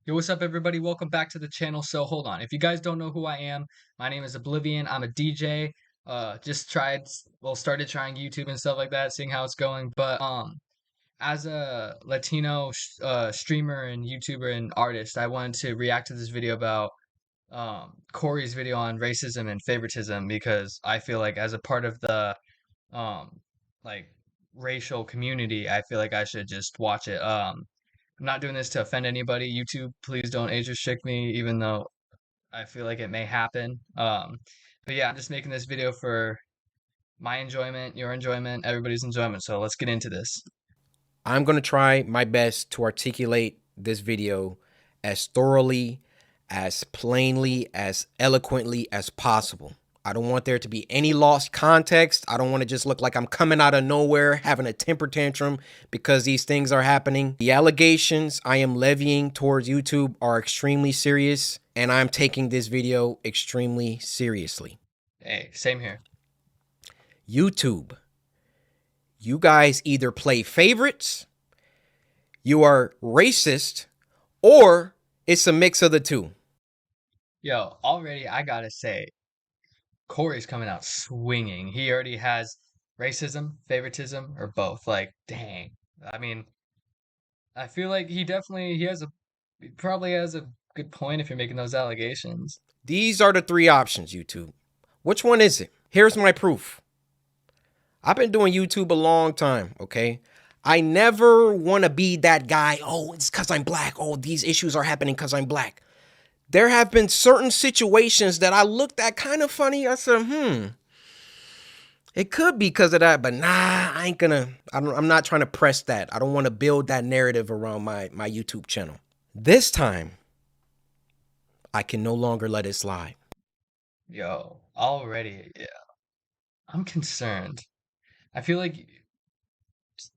Yo, what's up, everybody? Welcome back to the channel. So, hold on. If you guys don't know who I am, my name is Oblivion. I'm a DJ. Started trying YouTube and stuff like that, seeing how it's going. But as a Latino streamer and YouTuber and artist, I wanted to react to this video about Corey's video on racism and favoritism because I feel like as a part of the um like racial community, I feel like I should just watch it. I'm not doing this to offend anybody. YouTube, please don't age restrict me, even though I feel like it may happen. But yeah, I'm just making this video for my enjoyment, your enjoyment, everybody's enjoyment. So let's get into this. I'm going to try my best to articulate this video as thoroughly, as plainly, as eloquently as possible. I don't want there to be any lost context. I don't want to just look like I'm coming out of nowhere, having a temper tantrum because these things are happening. The allegations I am levying towards YouTube are extremely serious, and I'm taking this video extremely seriously. Hey, same here. YouTube, you guys either play favorites, you are racist, or it's a mix of the two. Yo, already I gotta say, Corey's coming out swinging. He already has racism, favoritism, or both. Like, dang. I mean, I feel like he probably has a good point if you're making those allegations. These are the three options, YouTube. Which one is it? Here's my proof. I've been doing YouTube a long time, okay? I never want to be that guy, oh, it's because I'm black. Oh, these issues are happening because I'm black. There have been certain situations that I looked at kind of funny. I said, it could be because of that, but nah, I'm not trying to press that. I don't want to build that narrative around my YouTube channel. This time, I can no longer let it slide. Yo, already, yeah. I'm concerned. I feel like,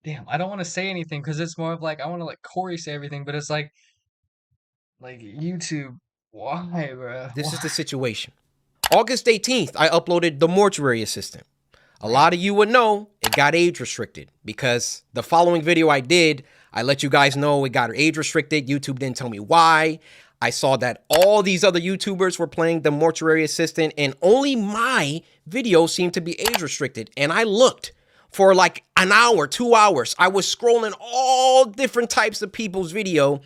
damn, I don't want to say anything because it's more of like I want to let Corey say everything, but it's like YouTube, why, bro? This is Why? the situation. August 18th, I uploaded The Mortuary Assistant. A lot of you would know it got age restricted because the following video I did, I let you guys know it got age restricted. YouTube didn't tell me why. I saw that all these other YouTubers were playing The Mortuary Assistant and only my video seemed to be age restricted. And I looked for like an hour, 2 hours. I was scrolling all different types of people's video.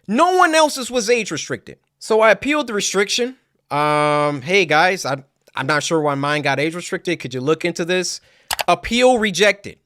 No one else's was age restricted. So I appealed the restriction. Hey guys, I'm not sure why mine got age restricted. Could you look into this? Appeal rejected.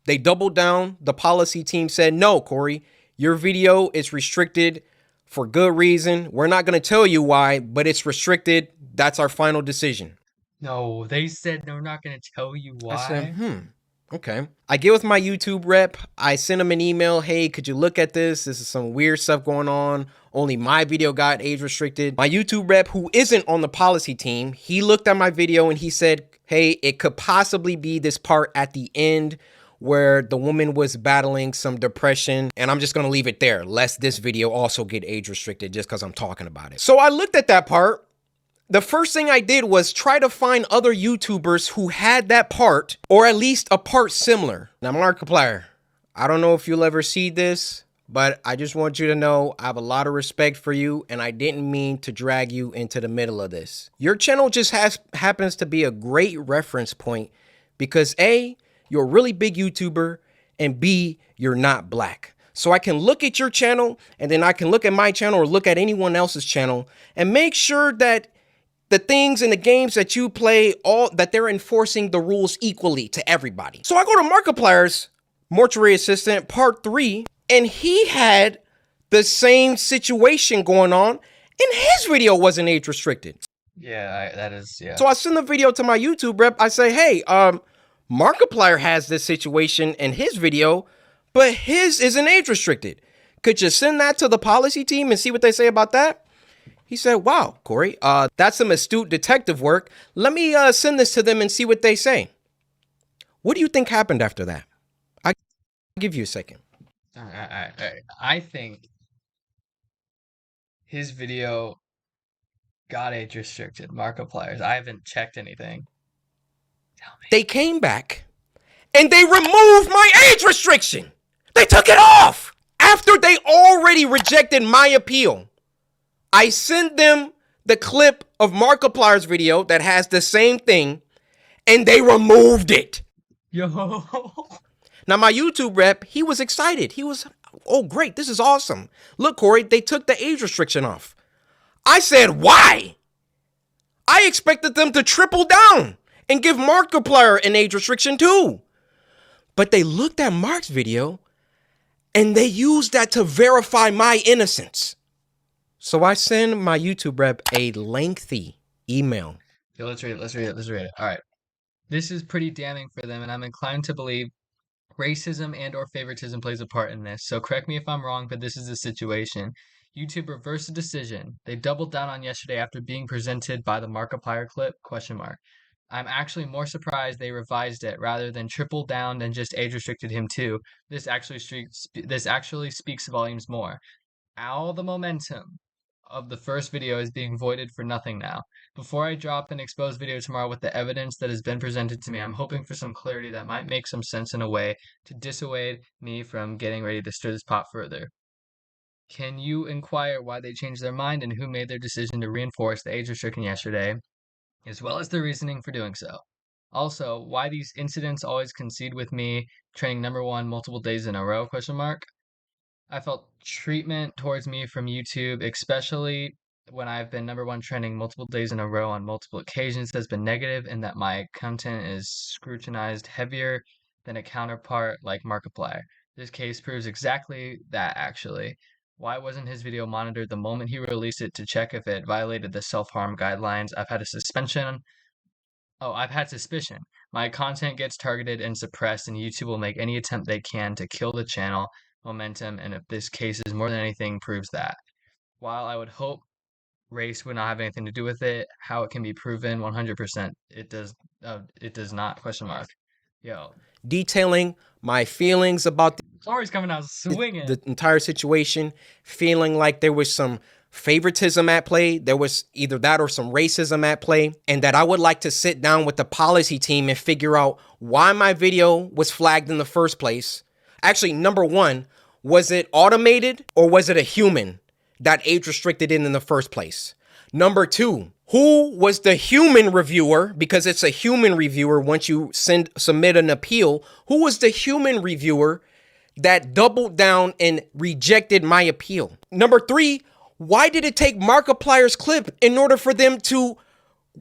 They doubled down. The policy team said, no, Corey, your video is restricted for good reason. We're not going to tell you why, but it's restricted. That's our final decision. No, they said they're not going to tell you why. I said, okay. I get with my YouTube rep. I send him an email. Hey, could you look at this? This is some weird stuff going on. Only my video got age restricted. My YouTube rep, who isn't on the policy team, he looked at my video and he said, hey, it could possibly be this part at the end where the woman was battling some depression. And I'm just going to leave it there, lest this video also get age restricted just because I'm talking about it. So I looked at that part. The first thing I did was try to find other YouTubers who had that part, or at least a part similar. Now, Markiplier, I don't know if you'll ever see this, but I just want you to know I have a lot of respect for you, and I didn't mean to drag you into the middle of this. Your channel just happens to be a great reference point because A, you're a really big YouTuber, and B, you're not black. So I can look at your channel, and then I can look at my channel or look at anyone else's channel and make sure that the things and the games that you play, that they're enforcing the rules equally to everybody. So I go to Markiplier's Mortuary Assistant Part 3, and he had the same situation going on, and his video wasn't age restricted. Yeah, that is, yeah. So I send the video to my YouTube rep. I say, hey, Markiplier has this situation in his video, but his isn't age restricted. Could you send that to the policy team and see what they say about that? He said, wow, Corey, that's some astute detective work. Let me send this to them and see what they say. What do you think happened after that? I'll give you a second. All right. I think his video got age restricted. Markiplier's. I haven't checked anything. Tell me. They came back and they removed my age restriction. They took it off. After they already rejected my appeal, I sent them the clip of Markiplier's video that has the same thing, and they removed it. Yo. Now, my YouTube rep, he was excited. He was, oh, great, this is awesome. Look, Corey, they took the age restriction off. I said, why? I expected them to triple down and give Markiplier an age restriction too. But they looked at Mark's video and they used that to verify my innocence. So I send my YouTube rep a lengthy email. Yo, let's read it. All right. This is pretty damning for them, and I'm inclined to believe racism and or favoritism plays a part in this. So correct me if I'm wrong, but this is the situation. YouTube reversed the decision. They doubled down on yesterday after being presented by the Markiplier clip, ? I'm actually more surprised they revised it rather than triple down and just age restricted him too. This actually speaks volumes more. All the momentum of the first video is being voided for nothing now. Before I drop an exposed video tomorrow with the evidence that has been presented to me, I'm hoping for some clarity that might make some sense in a way to dissuade me from getting ready to stir this pot further. Can you inquire why they changed their mind and who made their decision to reinforce the age restriction yesterday, as well as their reasoning for doing so? Also, why these incidents always concede with me training #1 multiple days in a row? I felt treatment towards me from YouTube, especially when I've been #1 trending multiple days in a row on multiple occasions, has been negative in that my content is scrutinized heavier than a counterpart like Markiplier. This case proves exactly that, actually. Why wasn't his video monitored the moment he released it to check if it violated the self-harm guidelines? I've had suspicion. My content gets targeted and suppressed, and YouTube will make any attempt they can to kill the channel momentum, and if this case is more than anything proves that. While I would hope race would not have anything to do with it, how it can be proven 100% it does not ? Yo, Detailing my feelings about Corey's coming out swinging. the entire situation, feeling like there was some favoritism at play. There was either that or some racism at play, and that I would like to sit down with the policy team and figure out why my video was flagged in the first place. Actually, #1, was it automated or was it a human that age restricted it in the first place? #2, who was the human reviewer? Because it's a human reviewer once you submit an appeal. Who was the human reviewer that doubled down and rejected my appeal? #3, why did it take Markiplier's clip in order for them to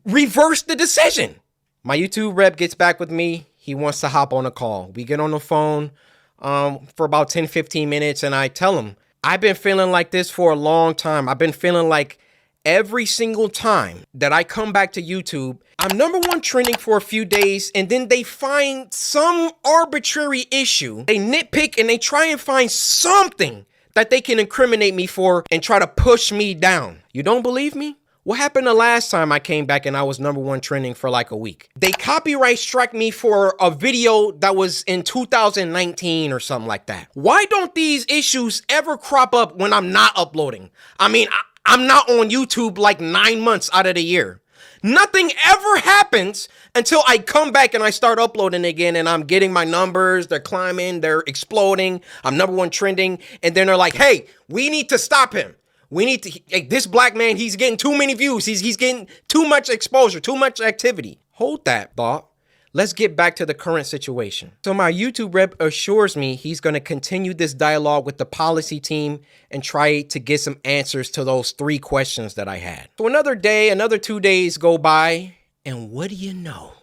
reverse the decision? My YouTube rep gets back with me. He wants to hop on a call. We get on the phone for about 10-15 minutes, and I tell him, I've been feeling like this for a long time. I've been feeling like every single time that I come back to YouTube, I'm #1 trending for a few days, and then they find some arbitrary issue. They nitpick and they try and find something that they can incriminate me for and try to push me down. You don't believe me? What happened the last time I came back and I was #1 trending for like a week? They copyright struck me for a video that was in 2019 or something like that. Why don't these issues ever crop up when I'm not uploading? I mean, I'm not on YouTube like 9 months out of the year. Nothing ever happens until I come back and I start uploading again, and I'm getting my numbers, they're climbing, they're exploding, I'm #1 trending, and then they're like, hey, we need to stop him. We need to, this black man, he's getting too many views. He's getting too much exposure, too much activity. Hold that thought. Let's get back to the current situation. So my YouTube rep assures me he's going to continue this dialogue with the policy team and try to get some answers to those 3 questions that I had. So another day, another 2 days go by, and what do you know?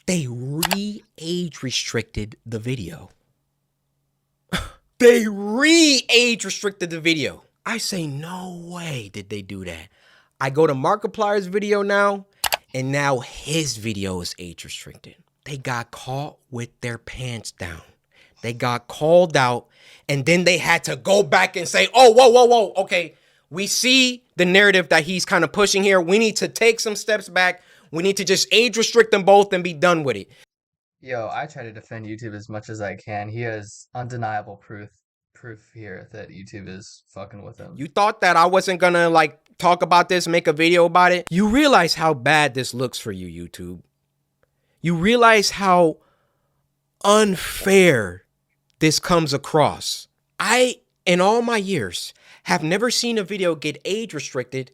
They re-age restricted the video. They re-age restricted the video. I say, no way did they do that. I go to Markiplier's video now, and now his video is age restricted. They got caught with their pants down. They got called out, and then they had to go back and say, oh, whoa. Okay, we see the narrative that he's kind of pushing here. We need to take some steps back. We need to just age restrict them both and be done with it. Yo, I try to defend YouTube as much as I can. He has undeniable proof here that YouTube is fucking with him. You thought that I wasn't gonna like talk about this, make a video about it? You realize how bad this looks for you, YouTube. You realize how unfair this comes across. I, in all my years, have never seen a video get age restricted,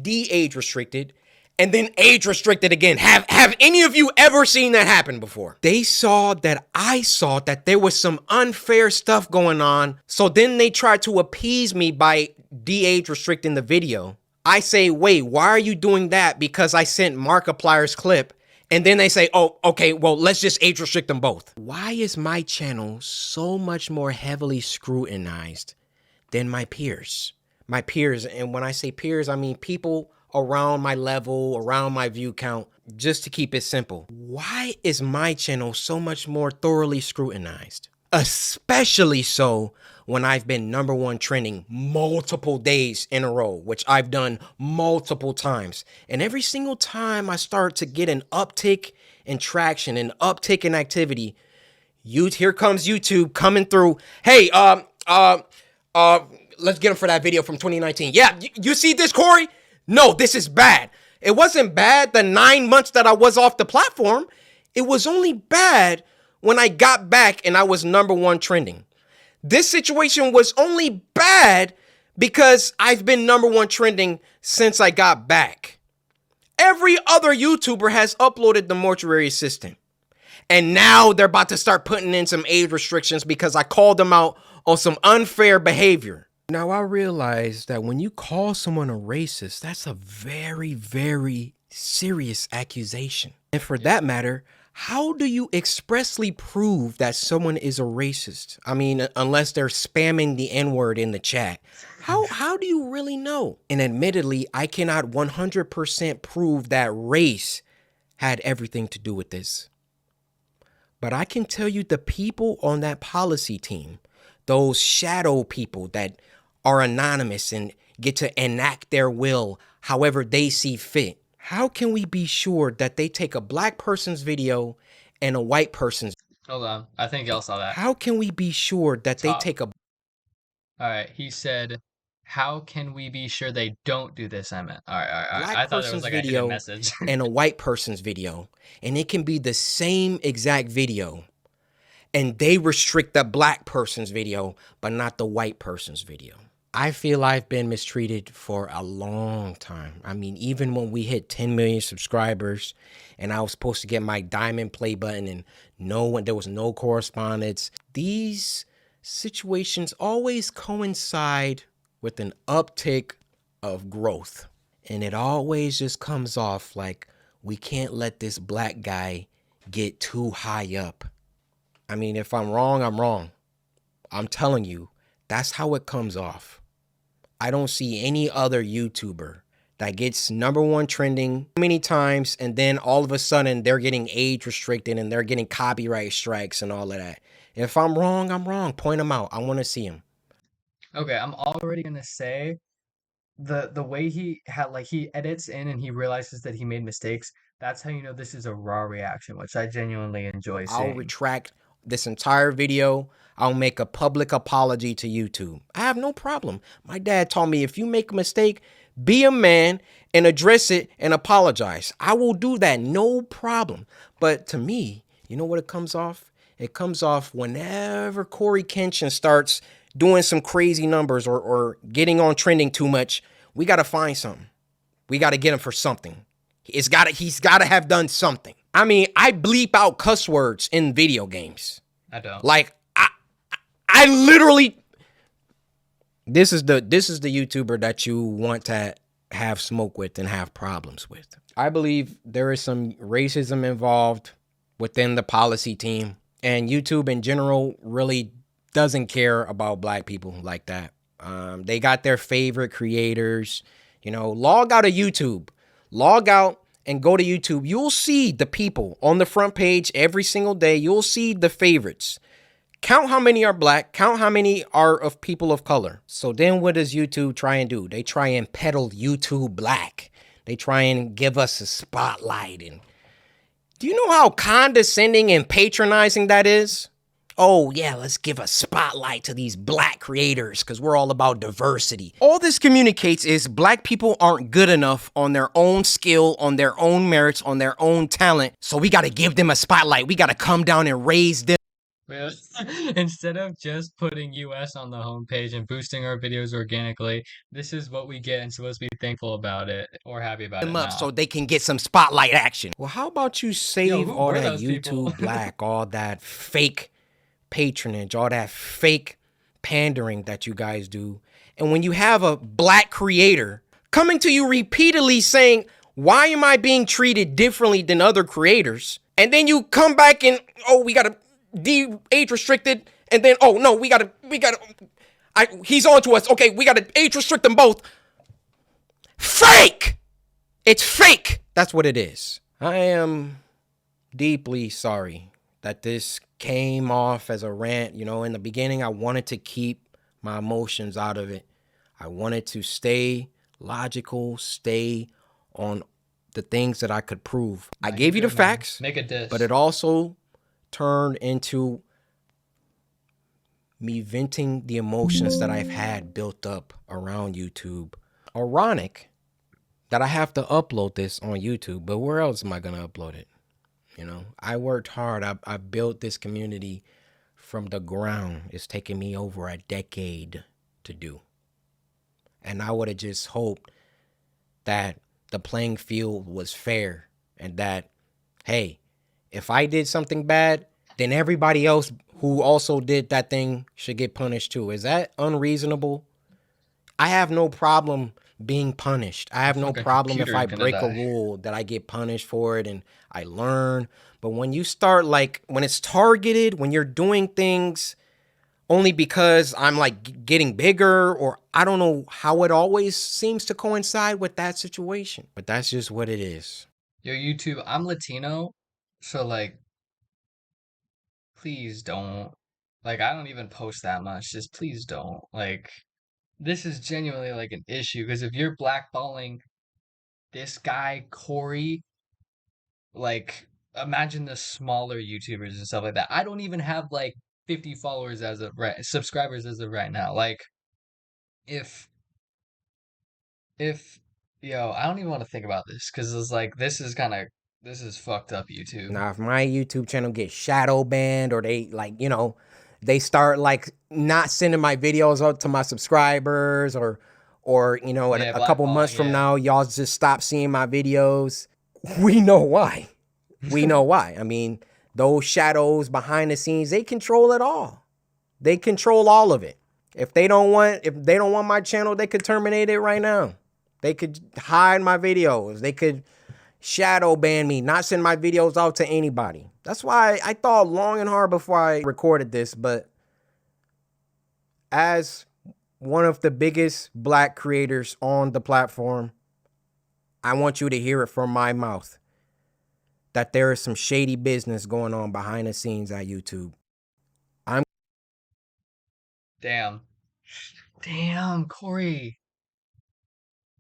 de-age restricted, and then age restricted again. Have any of you ever seen that happen before? They saw that I saw that there was some unfair stuff going on, so then they tried to appease me by de-age restricting the video. I say, wait, why are you doing that? Because I sent Markiplier's clip. And then they say, oh, okay, well, let's just age restrict them both. Why is my channel so much more heavily scrutinized than my peers? My peers, and when I say peers, I mean people around my level, around my view count, just to keep it simple. Why is my channel so much more thoroughly scrutinized? Especially so when I've been #1 trending multiple days in a row, which I've done multiple times. And every single time I start to get an uptick in traction, an uptick in activity, here comes YouTube coming through. Hey, let's get him for that video from 2019. Yeah, you see this, Corey? No, this is bad. It wasn't bad the 9 months that I was off the platform. It was only bad when I got back and I was #1 trending. This situation was only bad because I've been #1 trending since I got back. Every other YouTuber has uploaded the Mortuary Assistant. And now they're about to start putting in some age restrictions because I called them out on some unfair behavior. Now I realize that when you call someone a racist, that's a very, very serious accusation. And for that matter, how do you expressly prove that someone is a racist? I mean, unless they're spamming the N-word in the chat. How do you really know? And admittedly, I cannot 100% prove that race had everything to do with this. But I can tell you the people on that policy team, those shadow people that are anonymous and get to enact their will however they see fit. How can we be sure that they take a black person's video and a white person's? Hold on. I think y'all saw that. How can we be sure that they take a... All right. He said, how can we be sure they don't do this? I meant. All right. black I thought it person's was like a hidden video message. and a white person's video, and it can be the same exact video, and they restrict the black person's video, but not the white person's video. I feel I've been mistreated for a long time. I mean, even when we hit 10 million subscribers and I was supposed to get my diamond play button and there was no correspondence. These situations always coincide with an uptick of growth. And it always just comes off like we can't let this black guy get too high up. I mean, if I'm wrong, I'm wrong. I'm telling you, that's how it comes off. I don't see any other YouTuber that gets #1 trending many times and then all of a sudden they're getting age restricted and they're getting copyright strikes and all of that. If I'm wrong, I'm wrong. Point them out. I want to see them. Okay, I'm already gonna say the way he edits in and he realizes that he made mistakes. That's how you know this is a raw reaction, which I genuinely enjoy seeing. I'll retract this entire video. I'll make a public apology to YouTube. I have no problem. My dad taught me if you make a mistake, be a man and address it and apologize. I will do that, no problem. But to me, you know what it comes off? It comes off whenever Corey Kenshin starts doing some crazy numbers or getting on trending too much. We got to find something. We got to get him for something. He's got to have done something. I mean, I bleep out cuss words in video games. I don't. Like, I literally, this is the YouTuber that you want to have smoke with and have problems with. I believe there is some racism involved within the policy team, and YouTube in general really doesn't care about black people like that. They got their favorite creators. You know, log out of YouTube, log out and go to YouTube. You'll see the people on the front page every single day. You'll see the favorites. Count how many are black, count how many are of people of color. So then what does YouTube try and do? They try and peddle YouTube black. They try and give us a spotlight. And do you know how condescending and patronizing that is? Oh yeah, let's give a spotlight to these black creators because we're all about diversity. All this communicates is black people aren't good enough on their own skill, on their own merits, on their own talent. So we got to give them a spotlight. We got to come down and raise them. Really? Instead of just putting US on the homepage and boosting our videos organically, this is what we get and supposed to be thankful about it or happy about Them it up now. so they can get some spotlight action. Well, how about you Yo, save who all were that those people? YouTube black, all that fake patronage, all that fake pandering that you guys do? And when you have a black creator coming to you repeatedly saying, why am I being treated differently than other creators? And then you come back and, oh, we gotta age restricted. And then, oh no, he's on to us. Okay, we gotta age restrict them both. Fake! It's fake. That's what it is. I am deeply sorry that this came off as a rant. You know, in the beginning, I wanted to keep my emotions out of it. I wanted to stay logical, stay on the things that I could prove. I Nah, you gave you the good, man. facts, Make a but diss. it also turned into me venting the emotions that I've had built up around YouTube. Ironic that I have to upload this on YouTube, but where else am I going to upload it? You know, I worked hard. I built this community from the ground. It's taken me over a decade to do. And I would have just hoped that the playing field was fair and that, hey, if I did something bad, then everybody else who also did that thing should get punished too. Is that unreasonable? I have no problem being punished. I My have no fucking problem if computer I is gonna break a die. rule that I get punished for it and I learn. But when you start like, when it's targeted, when you're doing things only because I'm like getting bigger, or I don't know how it always seems to coincide with that situation. But that's just what it is. Yo, YouTube, I'm Latino, so like, please don't. Like, I don't even post that much. Just please don't. Like, this is genuinely like an issue because if you're blackballing this guy, Corey, like, imagine the smaller YouTubers and stuff like that. I don't even have like 50 followers as of right, subscribers as of right now. Like, if if yo, I don't even want to think about this because it's like this is fucked up YouTube. Now, if my YouTube channel gets shadow banned or they like, you know, they start like not sending my videos out to my subscribers, or you know, Yeah, a couple months blackballing, from yeah. now, y'all just stop seeing my videos. We know why. We know why. I mean, those shadows behind the scenes, they control it all. They control all of it. If they don't want my channel, they could terminate it right now. They could hide my videos. They could shadow ban me, not send my videos out to anybody. That's why I thought long and hard before I recorded this. But as one of the biggest black creators on the platform, I want you to hear it from my mouth that there is some shady business going on behind the scenes at YouTube. I'm Damn. Damn, Corey.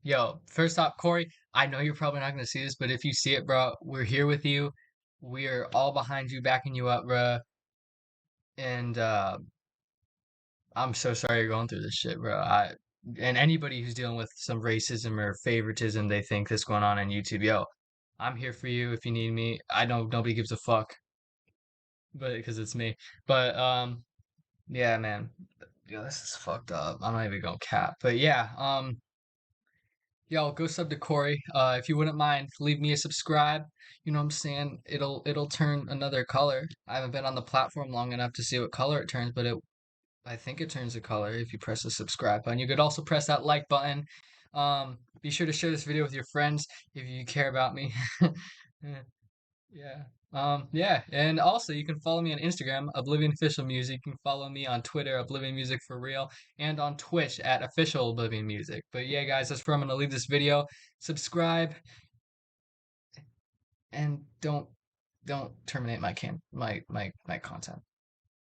Yo, first off, Corey, I know you're probably not gonna see this, but if you see it, bro, we're here with you. We're all behind you, backing you up, bro. And I'm so sorry you're going through this shit, bro. And anybody who's dealing with some racism or favoritism they think that's going on YouTube, yo, I'm here for you if you need me. I know nobody gives a fuck, but because it's me. But yeah, man. Yo, this is fucked up. I'm not even gonna cap. But yeah, yo, go sub to Corey. If you wouldn't mind, leave me a subscribe. You know what I'm saying? It'll turn another color. I haven't been on the platform long enough to see what color it turns, but I think it turns a color if you press the subscribe button. You could also press that like button. Be sure to share this video with your friends if you care about me. Yeah. Yeah. And also you can follow me on Instagram, Oblivion Official Music. You can follow me on Twitter, Oblivion Music for real, and on Twitch at Official Oblivion Music. But yeah, guys, that's where I'm gonna leave this video. Subscribe and don't terminate my content.